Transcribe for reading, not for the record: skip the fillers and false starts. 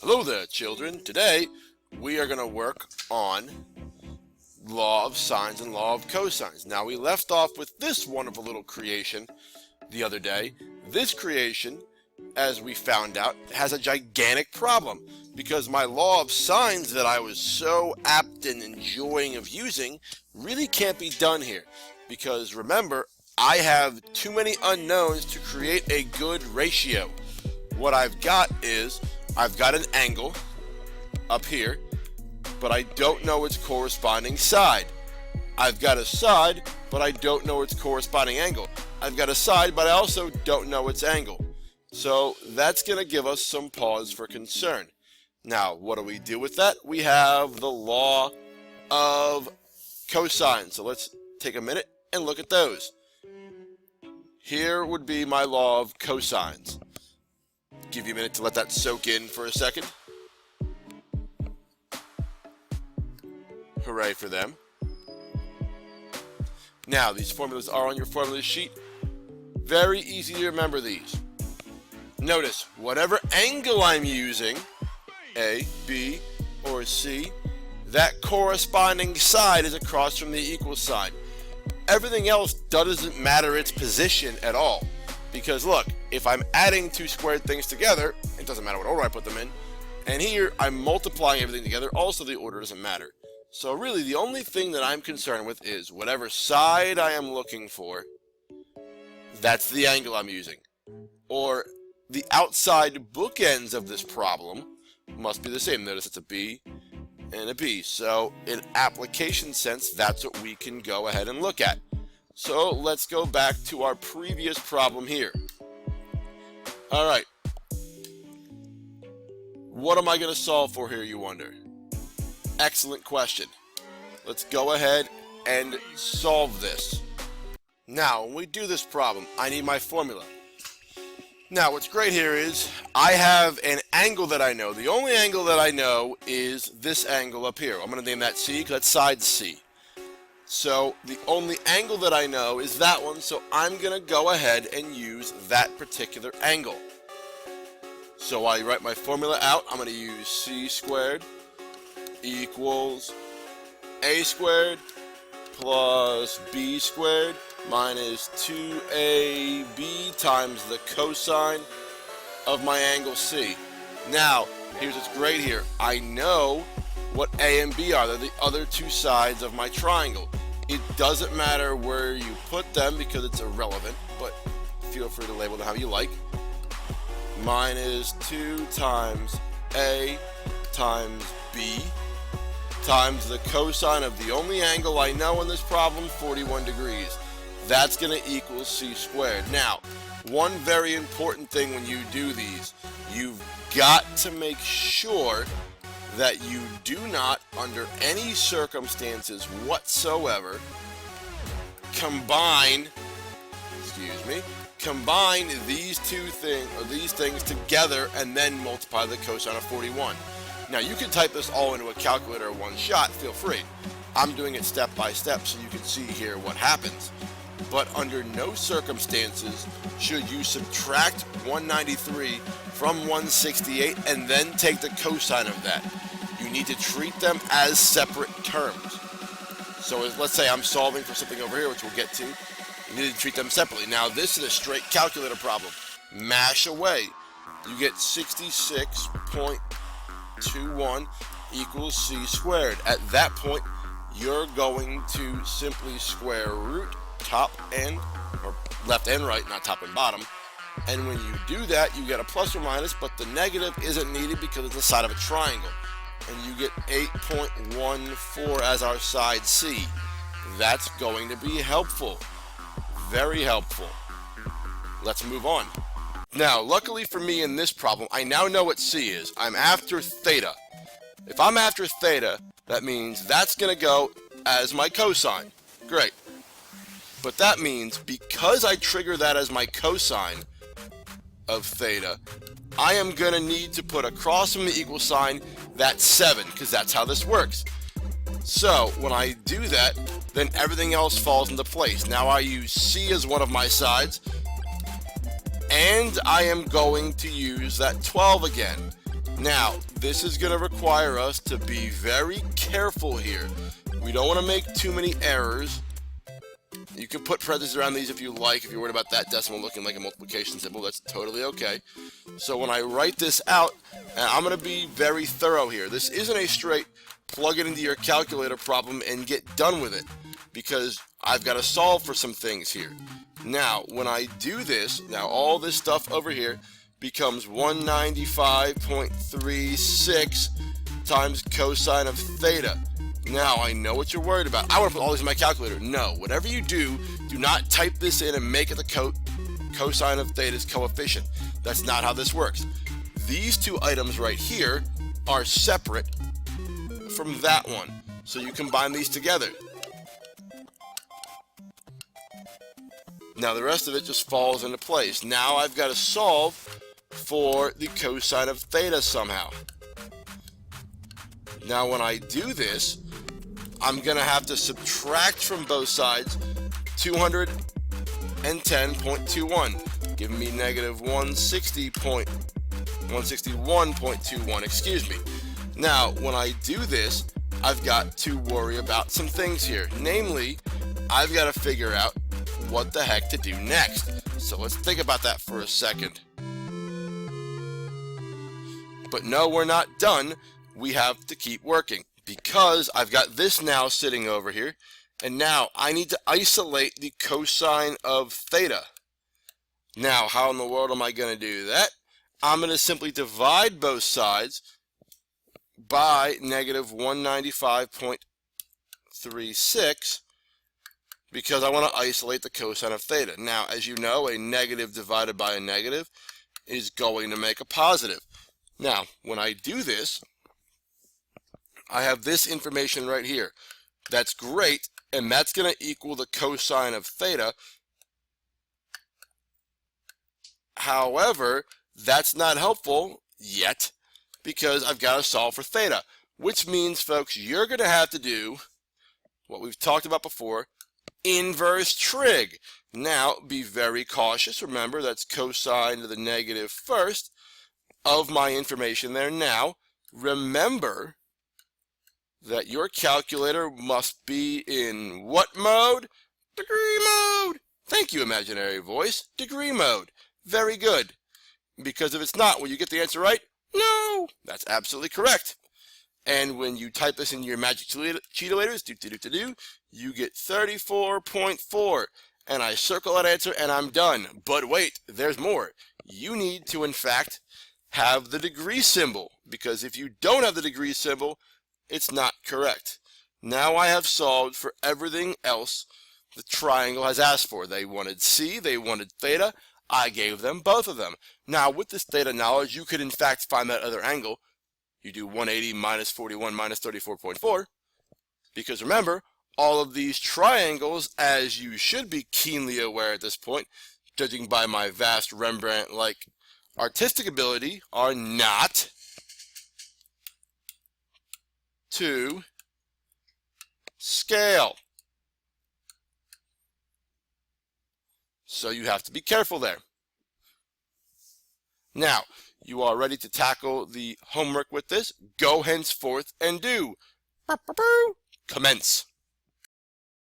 Hello there, children. Today, we are going to work on law of sines and law of cosines. Now, we left off with this wonderful little creation the other day. This creation, as we found out, has a gigantic problem because my law of sines that I was so apt and enjoying of using really can't be done here. Because remember, I have too many unknowns to create a good ratio. What I've got is I've got an angle up here, but I don't know its corresponding side. I've got a side, but I don't know its corresponding angle. I've got a side, but I also don't know its angle. So that's going to give us some pause for concern. Now, what do we do with that? We have the law of cosines. So let's take a minute and look at those. Here would be my law of cosines. Give you a minute to let that soak in for a second. Hooray for them. Now, these formulas are on your formula sheet. Very easy to remember these. Notice, whatever angle I'm using, A, B, or C, that corresponding side is across from the equal sign. Everything else doesn't matter its position at all. Because look, if I'm adding two squared things together, it doesn't matter what order I put them in. And here, I'm multiplying everything together, also the order doesn't matter. So really, the only thing that I'm concerned with is whatever side I am looking for, that's the angle I'm using. Or the outside bookends of this problem must be the same. Notice it's a B and a B. So in application sense, that's what we can go ahead and look at. So let's go back to our previous problem here. All right. What am I going to solve for here, you wonder? Excellent question. Let's go ahead and solve this. Now, when we do this problem, I need my formula. Now, what's great here is I have an angle that I know. The only angle that I know is this angle up here. I'm going to name that C because that's side C. So the only angle that I know is that one, so I'm going to go ahead and use that particular angle. So while you write my formula out, I'm going to use C squared equals A squared plus B squared minus 2AB times the cosine of my angle C. Now, here's what's great here. I know what A and B are. They're the other two sides of my triangle. It doesn't matter where you put them because it's irrelevant, but feel free to label them how you like. Minus 2 times A times B times the cosine of the only angle I know in this problem, 41 degrees. That's going to equal C squared. Now, one very important thing when you do these, you've got to make sure that you do not, under any circumstances whatsoever, combine these these things together and then multiply the cosine of 41. Now you can type this all into a calculator one shot, feel free. I'm doing it step by step so you can see here what happens. But under no circumstances should you subtract 193 from 168 and then take the cosine of that. You need to treat them as separate terms. So let's say I'm solving for something over here, which we'll get to. You need to treat them separately. Now this is a straight calculator problem. Mash away. You get 66.21 equals C squared. At that point, you're going to simply square root top and, or left and right, not top and bottom. And when you do that, you get a plus or minus, but the negative isn't needed because it's the side of a triangle. And you get 8.14 as our side C. That's going to be helpful. Very helpful. Let's move on. Now, luckily for me in this problem, I now know what C is. I'm after theta. If I'm after theta, that means that's going to go as my cosine. Great. But that means because I trigger that as my cosine of theta, I am going to need to put across from the equal sign that 7, because that's how this works. So when I do that, then everything else falls into place. Now I use C as one of my sides, and I am going to use that 12 again. Now, this is going to require us to be very careful here. We don't want to make too many errors. You can put parentheses around these if you like. If you're worried about that decimal looking like a multiplication symbol, that's totally okay. So when I write this out, I'm going to be very thorough here. This isn't a straight plug it into your calculator problem and get done with it, because I've got to solve for some things here. Now, when I do this, now all this stuff over here becomes 195.36 times cosine of theta. Now, I know what you're worried about. I want to put all these in my calculator. No, whatever you do, do not type this in and make it the cosine of theta's coefficient. That's not how this works. These two items right here are separate from that one. So you combine these together. Now the rest of it just falls into place. Now I've got to solve for the cosine of theta somehow. Now when I do this, I'm going to have to subtract from both sides 210.21, giving me negative 161.21, excuse me. Now, when I do this, I've got to worry about some things here. Namely, I've got to figure out what the heck to do next. So let's think about that for a second. But no, we're not done. We have to keep working, because I've got this now sitting over here, and now I need to isolate the cosine of theta. Now, how in the world am I going to do that? I'm going to simply divide both sides by negative 195.36, because I want to isolate the cosine of theta. Now, as you know, a negative divided by a negative is going to make a positive. Now, when I do this, I have this information right here. That's great, and that's going to equal the cosine of theta. However, that's not helpful yet, because I've got to solve for theta, which means, folks, you're going to have to do what we've talked about before, inverse trig. Now, be very cautious. Remember, that's cosine to the negative first of my information there. Now, remember that your calculator must be in what mode? Degree mode. Thank you, imaginary voice. Degree mode. Very good. Because if it's not, will you get the answer right? No. That's absolutely correct. And when you type this in your magic cheatolators, you get 34.4. And I circle that answer and I'm done. But wait, there's more. You need to, in fact, have the degree symbol. Because if you don't have the degree symbol, it's not correct. Now I have solved for everything else the triangle has asked for. They wanted C, they wanted theta. I gave them both of them. Now, with this theta knowledge, you could in fact find that other angle. You do 180 minus 41 minus 34.4. Because remember, all of these triangles, as you should be keenly aware at this point, judging by my vast Rembrandt-like artistic ability, are not to scale. So you have to be careful there. Now, you are ready to tackle the homework with this. Go henceforth and do. Commence.